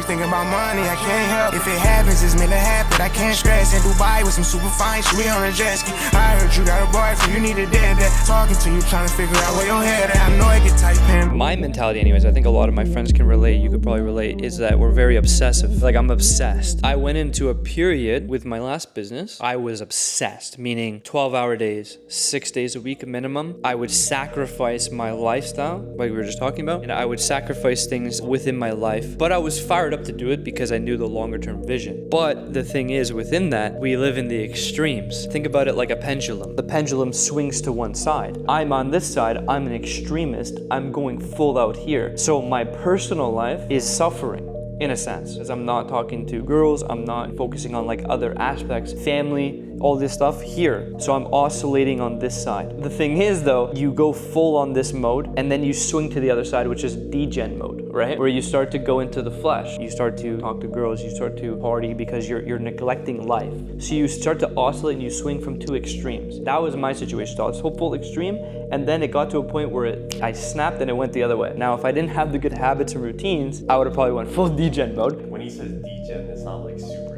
always thinking about money, I can't help. If it happens, it's meant to happen, I can't stress. In Dubai with some super fine shit, we on a jet ski. I heard you got a boyfriend, you need a dad that. Talking to you, trying to figure out where your head at. I know I get tight, man. My mentality anyways, I think a lot of my friends can relate, you could probably relate, is that we're very obsessive. Like, I'm obsessed. I went into a period with my last business, I was obsessed, meaning 12-hour days, 6 days a week minimum. I would sacrifice my lifestyle, like we were just talking about, and I would sacrifice things within my life. But I was fired up to do it because I knew the longer term vision. But the thing is, within that, we live in the extremes. Think about it like a pendulum. The pendulum swings to one side. I'm on this side, I'm an extremist, I'm going full out here. So my personal life is suffering, in a sense, because I'm not talking to girls, I'm not focusing on like other aspects, family, all this stuff here. So I'm oscillating on this side. The thing is though, you go full on this mode and then you swing to the other side, which is degen mode, right? Where you start to go into the flesh. You start to talk to girls, you start to party because you're neglecting life. So you start to oscillate and you swing from two extremes. That was my situation. So I was hopeful extreme, and then it got to a point where I snapped and it went the other way. Now, if I didn't have the good habits and routines, I would have probably went full degen mode. When he says degen, it's not like super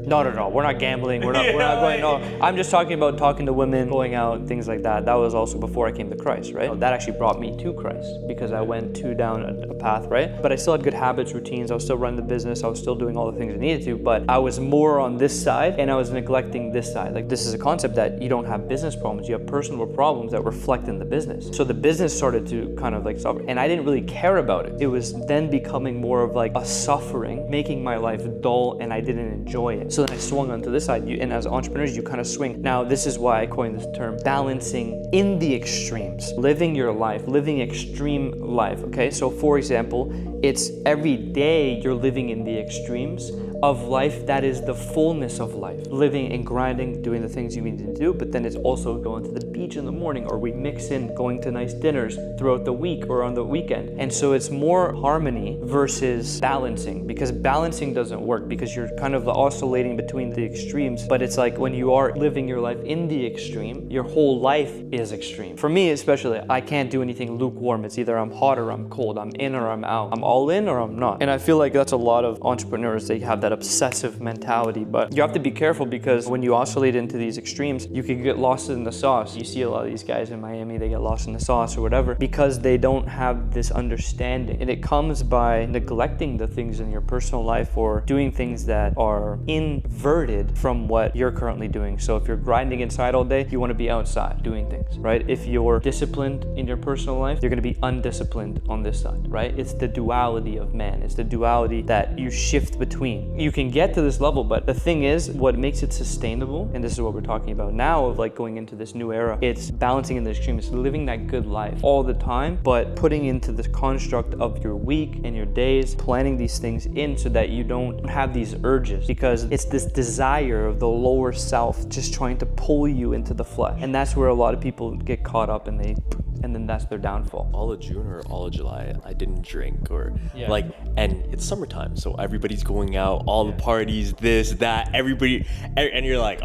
No, we're not gambling, we're not going, no. I'm just talking about talking to women, going out, things like that. That was also before I came to Christ, right? That actually brought me to Christ because I went down a path, right? But I still had good habits, routines, I was still running the business, I was still doing all the things I needed to, but I was more on this side and I was neglecting this side. Like, this is a concept that you don't have business problems, you have personal problems that reflect in the business. So the business started to kind of like suffer, and I didn't really care about it. It was then becoming more of like a suffering, making my life dull, and I didn't enjoy it. So then I swung onto this side, and as entrepreneurs, you kind of swing. Now, this is why I coined this term, balancing in the extremes, living your life, living extreme life, okay? So for example, it's every day you're living in the extremes of life that is the fullness of life. Living and grinding, doing the things you need to do, but then it's also going to the beach in the morning, or we mix in going to nice dinners throughout the week or on the weekend. And so it's more harmony versus balancing, because balancing doesn't work because you're kind of oscillating between the extremes. But it's like when you are living your life in the extreme, your whole life is extreme. For me especially, I can't do anything lukewarm. It's either I'm hot or I'm cold, I'm in or I'm out, I'm all in or I'm not. And I feel like that's a lot of entrepreneurs, they have that obsessive mentality, but you have to be careful because when you oscillate into these extremes, you can get lost in the sauce. You see a lot of these guys in Miami, they get lost in the sauce or whatever because they don't have this understanding. And it comes by neglecting the things in your personal life or doing things that are inverted from what you're currently doing. So if you're grinding inside all day, you want to be outside doing things, right? If you're disciplined in your personal life, you're going to be undisciplined on this side, right? It's the duality of man. It's the duality that you shift between. You can get to this level, but the thing is, what makes it sustainable, and this is what we're talking about now of like going into this new era, it's balancing in the extremes, living that good life all the time, but putting into the construct of your week and your days, planning these things in so that you don't have these urges, because it's this desire of the lower self just trying to pull you into the flesh. And that's where a lot of people get caught up and then that's their downfall. All of June or all of July, I didn't drink and it's summertime, so everybody's going out, all the parties, this, that, everybody, and you're like,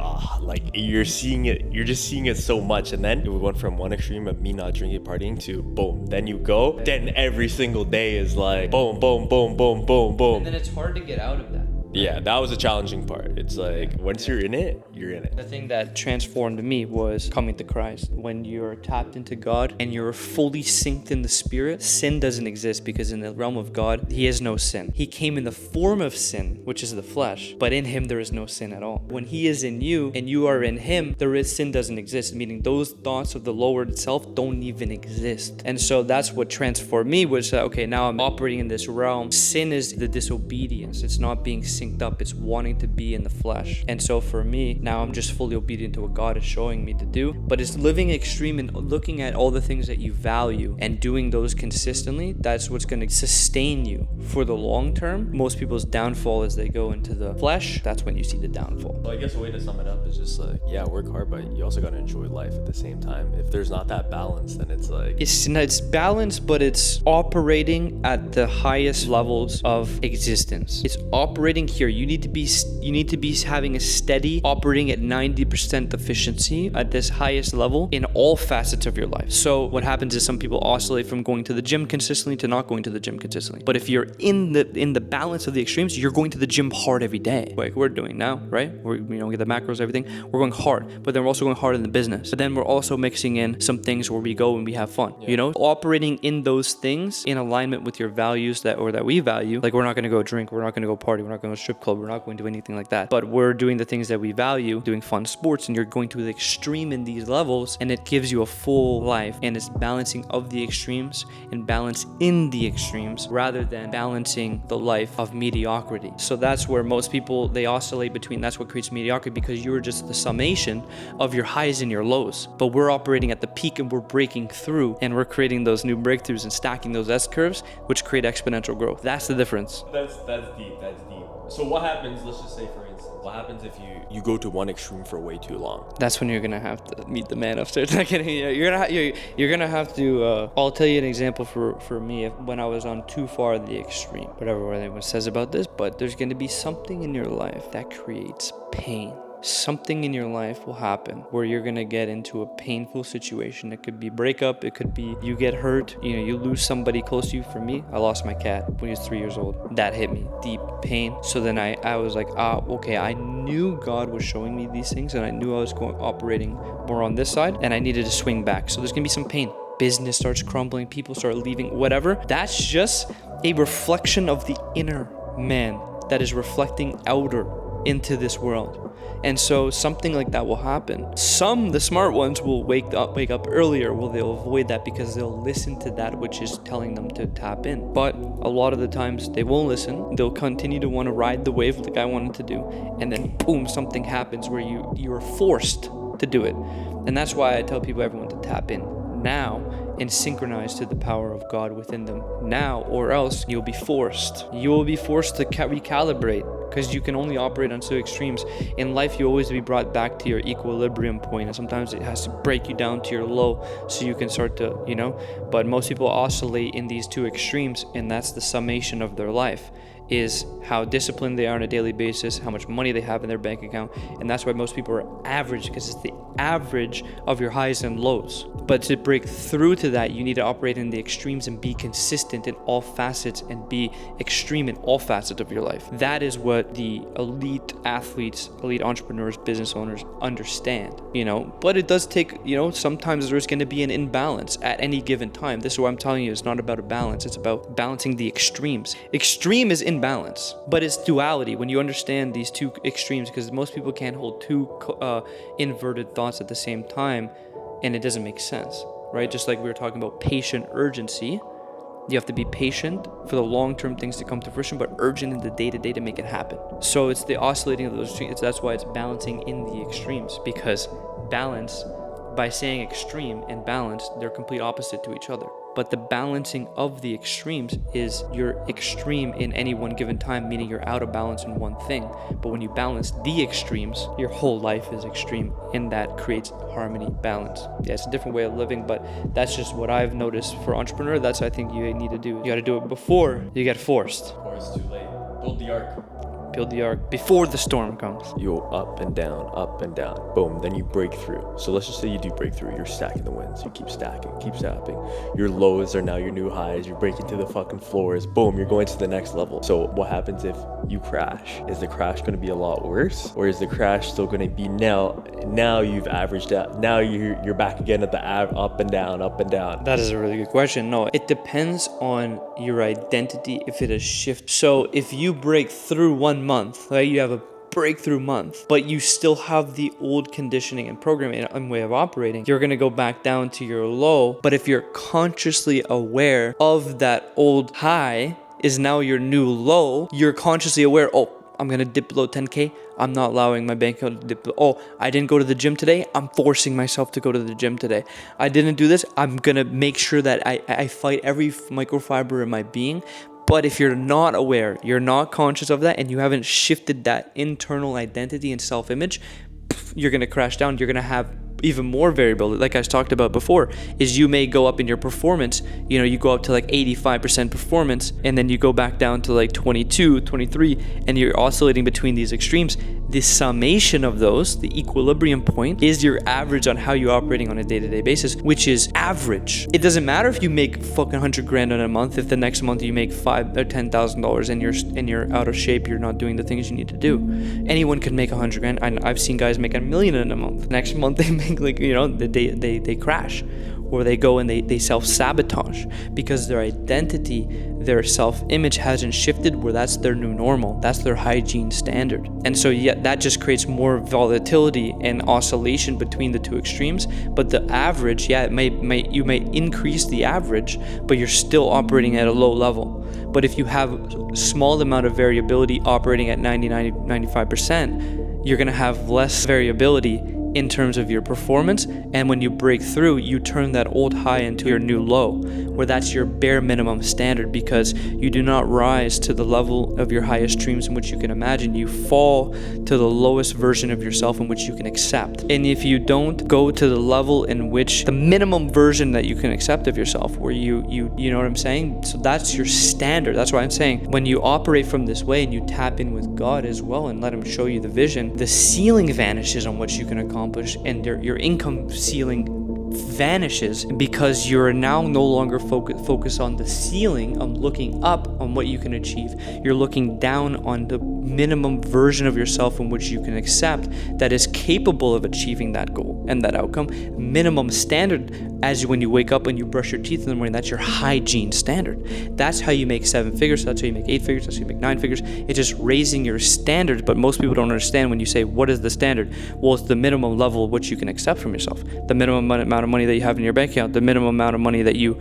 you're just seeing it so much. And then we went from one extreme of me not drinking, partying to boom, then you go, then every single day is like boom, boom, boom, boom, boom, boom. And then it's hard to get out of that. Yeah, that was a challenging part. It's like, once you're in it, you're in it. The thing that transformed me was coming to Christ. When you're tapped into God and you're fully synced in the Spirit, sin doesn't exist because in the realm of God, He is no sin. He came in the form of sin, which is the flesh, but in Him there is no sin at all. When He is in you and you are in Him, sin doesn't exist, meaning those thoughts of the lowered self don't even exist. And so that's what transformed me, was that, okay, now I'm operating in this realm. Sin is the disobedience. It's not being synced up, it's wanting to be in the flesh. And so for me, now I'm just fully obedient to what God is showing me to do, but it's living extreme and looking at all the things that you value and doing those consistently. That's what's going to sustain you for the long term. Most people's downfall is they go into the flesh. That's when you see the downfall. Well, I guess the way to sum it up is just like, yeah, work hard, but you also got to enjoy life at the same time. If there's not that balance, then it's like, it's balanced, but it's operating at the highest levels of existence. It's operating here. You need to be having a steady operating operating at 90% efficiency at this highest level in all facets of your life. So what happens is some people oscillate from going to the gym consistently to not going to the gym consistently. But if you're in the balance of the extremes, you're going to the gym hard every day, like we're doing now, right? We get the macros, everything. We're going hard, but then we're also going hard in the business. But then we're also mixing in some things where we go and we have fun. Operating in those things in alignment with your values that we value. Like, we're not going to go drink, we're not going to go party, we're not going to strip club, we're not going to do anything like that. But we're doing the things that we value, doing fun sports, and you're going to the extreme in these levels, and it gives you a full life. And it's balancing of the extremes and balance in the extremes rather than balancing the life of mediocrity. So that's where most people, they oscillate between, that's what creates mediocrity, because you're just the summation of your highs and your lows. But we're operating at the peak and we're breaking through, and we're creating those new breakthroughs and stacking those S-curves, which create exponential growth. That's the difference. That's deep. So what happens, let's just say for instance, what happens if you go to one extreme for way too long? That's when you're gonna have to meet the man upstairs. Not kidding. You're gonna have to. I'll tell you an example for me when I was on too far the extreme. Whatever anyone says about this, but there's gonna be something in your life that creates pain. Something in your life will happen where you're gonna get into a painful situation. It could be breakup, it could be you get hurt, you lose somebody close to you. For me, I lost my cat when he was 3 years old. That hit me, deep pain. So then I was like, okay, I knew God was showing me these things, and I knew I was operating more on this side, and I needed to swing back. So there's gonna be some pain. Business starts crumbling, people start leaving, whatever. That's just a reflection of the inner man that is reflecting outer into this world. And so something like that will happen. The smart ones will wake up earlier. They'll avoid that because they'll listen to that which is telling them to tap in. But a lot of the times they won't listen. They'll continue to want to ride the wave like I wanted to do. And then boom, something happens where you're forced to do it. And that's why I tell everyone to tap in now and synchronize to the power of God within them now, or else you'll be forced. You will be forced to recalibrate, because you can only operate on two extremes. In life, you always be brought back to your equilibrium point, and sometimes it has to break you down to your low so you can start to, but most people oscillate in these two extremes, and that's the summation of their life, is how disciplined they are on a daily basis, how much money they have in their bank account. And that's why most people are average, because it's the average of your highs and lows. But to break through to that, you need to operate in the extremes and be consistent in all facets and be extreme in all facets of your life. That is what the elite athletes, elite entrepreneurs, business owners understand, But it does take, sometimes there's going to be an imbalance at any given time. This is what I'm telling you. It's not about a balance. It's about balancing the extremes. Extreme is imbalance, but it's duality when you understand these two extremes, because most people can't hold two inverted thoughts at the same time, and it doesn't make sense, right? Just like we were talking about patient urgency. You have to be patient for the long-term things to come to fruition, but urgent in the day-to-day to make it happen. So it's the oscillating of those extremes. That's why it's balancing in the extremes, because balance, by saying extreme and balance, they're complete opposite to each other. But the balancing of the extremes is you're extreme in any one given time, meaning you're out of balance in one thing. But when you balance the extremes, your whole life is extreme, and that creates harmony, balance. Yeah, it's a different way of living, but that's just what I've noticed for entrepreneur. That's, I think, you need to do. You got to do it before you get forced. Or it's too late. Build the ark. Build the ark before the storm comes. You go up and down, boom, then you break through. So let's just say you do break through, you're stacking the wins, you keep stacking, your lows are now your new highs, you're breaking to the fucking floors, boom, you're going to the next level. So what happens if you crash? Is the crash going to be a lot worse, or is the crash still going to be now you've averaged out, now you're back again at the up and down? That is a really good question. No, it depends on your identity, if it is shift. So if you break through one month, right, you have a breakthrough month, but you still have the old conditioning and programming and way of operating, you're going to go back down to your low. But if you're consciously aware of that old high is now your new low, you're consciously aware, I'm going to dip below 10K. I'm not allowing my bank account to dip. I didn't go to the gym today. I'm forcing myself to go to the gym today. I didn't do this. I'm going to make sure that I fight every microfiber in my being. But if you're not aware, you're not conscious of that, and you haven't shifted that internal identity and self-image, you're going to crash down. You're going to have even more variability. Like I talked about before, is you may go up in your performance, you go up to like 85% performance, and then you go back down to like 22, 23, and you're oscillating between these extremes. The summation of those, the equilibrium point, is your average on how you're operating on a day-to-day basis, which is average. It doesn't matter if you make fucking 100 grand in a month, if the next month you make $5,000 or $10,000 and you're out of shape, you're not doing the things you need to do. Anyone can make 100 grand. I've seen guys make $1 million in a month. Next month they make they crash, or they go and they self-sabotage because their identity, their self-image hasn't shifted where that's their new normal, that's their hygiene standard. And so that just creates more volatility and oscillation between the two extremes. But the average, you may increase the average, but you're still operating at a low level. But if you have a small amount of variability operating at 95%, you're gonna have less variability in terms of your performance, and when you break through, you turn that old high into your new low, where that's your bare minimum standard, because you do not rise to the level of your highest dreams in which you can imagine. You fall to the lowest version of yourself in which you can accept. And if you don't go to the level in which the minimum version that you can accept of yourself, where you know what I'm saying? So that's your standard. That's why I'm saying when you operate from this way and you tap in with God as well and let him show you the vision, the ceiling vanishes on what you can accomplish, and your income ceiling vanishes, because you're now no longer focused on the ceiling, on looking up on what you can achieve. You're looking down on the minimum version of yourself in which you can accept that is capable of achieving that goal and that outcome. Minimum standard, as when you wake up and you brush your teeth in the morning, that's your hygiene standard. That's how you make 7 figures. That's how you make 8 figures. That's how you make 9 figures. It's just raising your standards. But most people don't understand when you say, what is the standard? Well, it's the minimum level of which you can accept from yourself. The minimum amount of money that you have in your bank account, the minimum amount of money that you,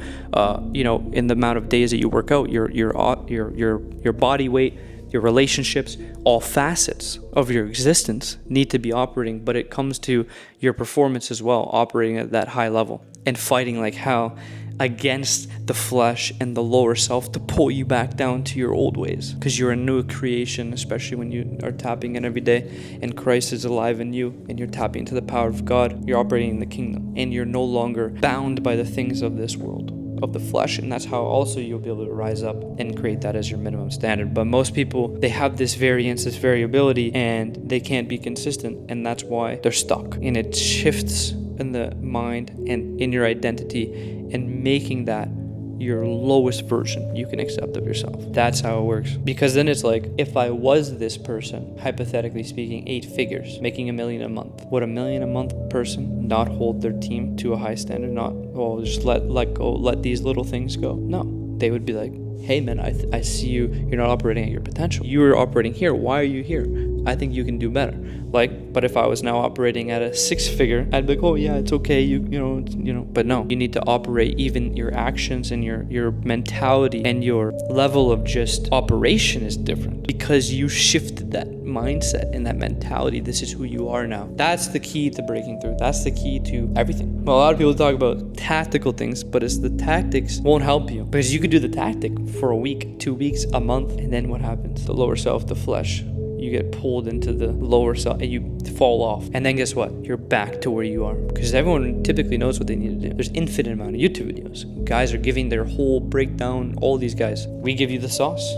in the amount of days that you work out, your body weight, your relationships, all facets of your existence need to be operating, but it comes to your performance as well, operating at that high level and fighting like hell against the flesh and the lower self to pull you back down to your old ways, because you're a new creation, especially when you are tapping in every day and Christ is alive in you and you're tapping into the power of God. You're operating in the kingdom and you're no longer bound by the things of this world, of the flesh, and that's how also you'll be able to rise up and create that as your minimum standard. But most people, they have this variance, this variability, and they can't be consistent, and that's why they're stuck. And it shifts in the mind and in your identity, and making that your lowest version you can accept of yourself. That's how it works. Because then it's like, if I was this person, hypothetically speaking, 8 figures, making $1 million a month, would $1 million a month person not hold their team to a high standard? Not, well, just let go, let these little things go? No, they would be like, hey man, I see you're not operating at your potential. You are operating here. Why are you here? I think you can do better. But if I was now operating at a 6-figure, I'd be like, oh yeah, it's okay, you know. But no, you need to operate, even your actions and your mentality and your level of just operation is different, because you shifted that mindset and that mentality. This is who you are now. That's the key to breaking through. That's the key to everything. Well, a lot of people talk about tactical things, but it's the tactics won't help you, because you could do the tactic for a week, 2 weeks, a month, and then what happens? The lower self, the flesh, you get pulled into the lower self and you fall off. And then guess what? You're back to where you are, because everyone typically knows what they need to do. There's infinite amount of YouTube videos. Guys are giving their whole breakdown. All these guys, we give you the sauce,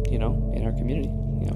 in our community.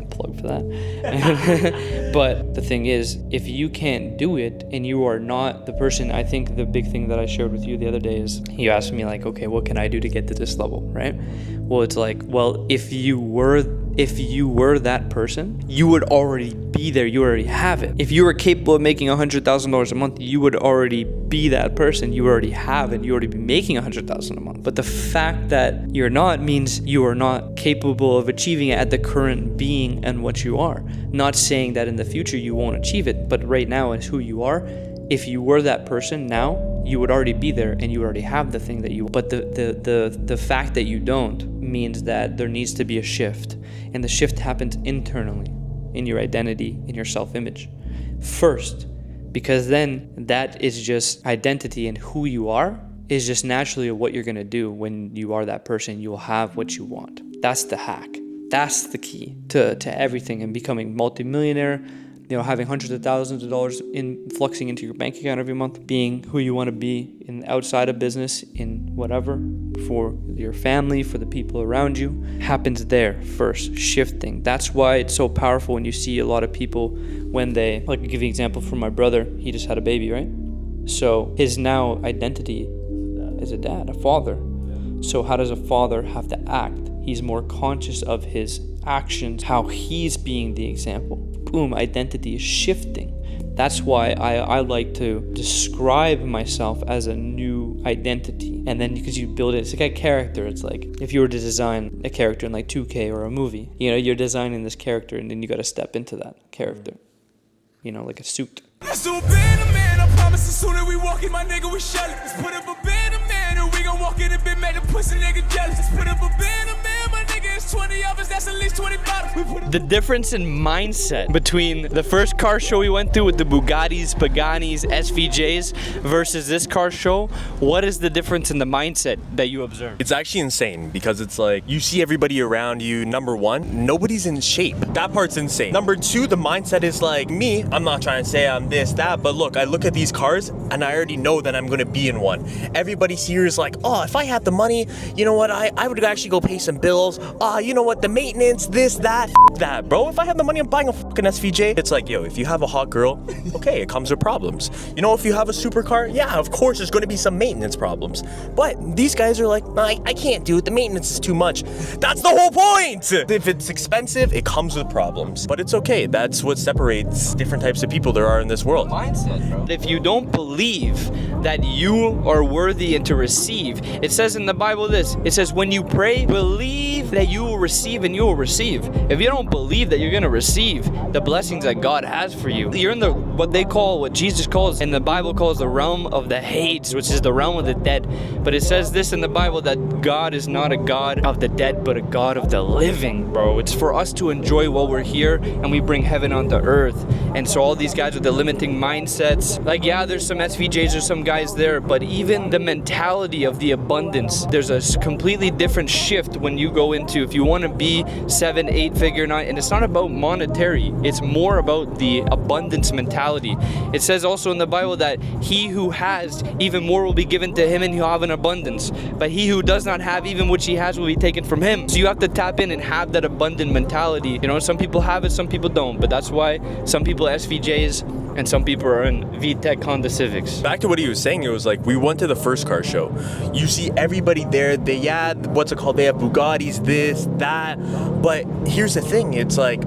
Plug for that. But the thing is, if you can't do it and you are not the person, I think the big thing that I shared with you the other day is, you asked me like, okay, what can I do to get to this level, right? Well, it's like, well, if you were that person, you would already be there. You already have it. If you were capable of making $100,000 a month, you would already be that person. You already have it. You already be making $100,000 a month. But the fact that you're not means you are not capable of achieving it at the current being and what you are. Not saying that in the future you won't achieve it, but right now is who you are. If you were that person now, you would already be there and you already have the thing that you want. But the fact that you don't means that there needs to be a shift. And the shift happens internally, in your identity, in your self-image first, because then that is just identity, and who you are is just naturally what you're going to do. When you are that person, you will have what you want. That's the hack. That's the key to everything, and becoming multimillionaire, having hundreds of thousands of dollars influxing into your bank account every month, being who you want to be outside of business, in whatever, for your family, for the people around you, happens there first, shifting. That's why it's so powerful when you see a lot of people when they, like, I'll give you an example from my brother. He just had a baby, right? So his now identity is a dad, a father. So how does a father have to act? He's more conscious of his actions, how he's being the example. Boom, identity is shifting. That's why I like to describe myself as a new identity. And then because you build it, it's like a character. It's like if you were to design a character in like 2K or a movie, you know, you're designing this character and then you got to step into that character, you know, like a suit. Let's do a band of man, I promise as soon as we walk in, my nigga, we shell it. Let's put up a band of man, and we gon' walk in and be made a pussy nigga jealous. Let's put up a band of man, my nigga, it's 20 of us, that's at least 20 bottles. We put up The difference in mindset between the first car show we went through with the Bugattis, Paganis, SVJs versus this car show, what is the difference in the mindset that you observe? It's actually insane because it's like you see everybody around you. Number one, nobody's in shape. That part's insane. Number two, the mindset is like me. I'm not trying to say I'm this, that, but look, I look at these cars and I already know that I'm gonna be in one. Everybody here is like, oh, if I had the money, you know what, I would actually go pay some bills. You know what, the maintenance, this, that, that, bro. If I had the money, I'm buying a fucking SVJ. It's like, yo, if you have a hot girl, okay, it comes with problems. You know, if you have a supercar, yeah, of course there's gonna be some maintenance problems. But these guys are like, I can't do it, the maintenance is too much. That's the whole point! If it's expensive, it comes with problems. But it's okay, that's what separates different types of people there are in this world. Mindset, bro. If you don't believe that you are worthy and to receive, it says in the Bible this, it says when you pray, believe that you will receive and you will receive. If you don't believe that you're gonna receive the blessings that God has for you, you're in what Jesus calls, and the Bible calls the realm of the Hades, which is the realm of the dead. But it says this in the Bible, that God is not a God of the dead, but a God of the living, bro. It's for us to enjoy while we're here, and we bring heaven onto earth. And so all these guys with the limiting mindsets, like, yeah, there's some SVJs or some guys there, but even the mentality of the abundance, there's a completely different shift when you go into, if you want to be 7, 8 figure, 9, and it's not about monetary, it's more about the abundance mentality. It says also in the Bible that he who has, even more will be given to him and he'll have an abundance, but he who does not have, even which he has will be taken from him. So you have to tap in and have that abundant mentality. You know, some people have it, some people don't, but that's why some people are SVJs and some people are in VTech Honda Civics. Back to what he was saying, it was like we went to the first car show. You see everybody there, they have Bugattis, this, that. But here's the thing, it's like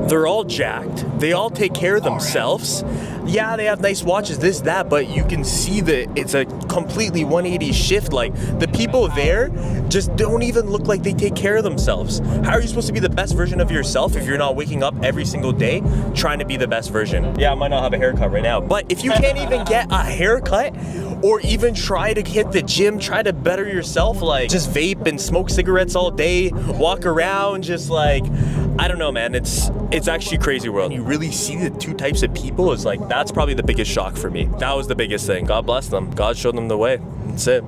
they're all jacked. They all take care of themselves. Yeah, they have nice watches, this, that, but you can see that it's a completely 180 shift. Like, the people there just don't even look like they take care of themselves. How are you supposed to be the best version of yourself if you're not waking up every single day trying to be the best version? Yeah, I might not have a haircut right now, but if you can't even get a haircut or even try to hit the gym, try to better yourself, like just vape and smoke cigarettes all day, walk around just like, I don't know, man, it's actually a crazy world. You really see the two types of people, is like, that's probably the biggest shock for me. That was the biggest thing. God bless them. God showed them the way. That's it.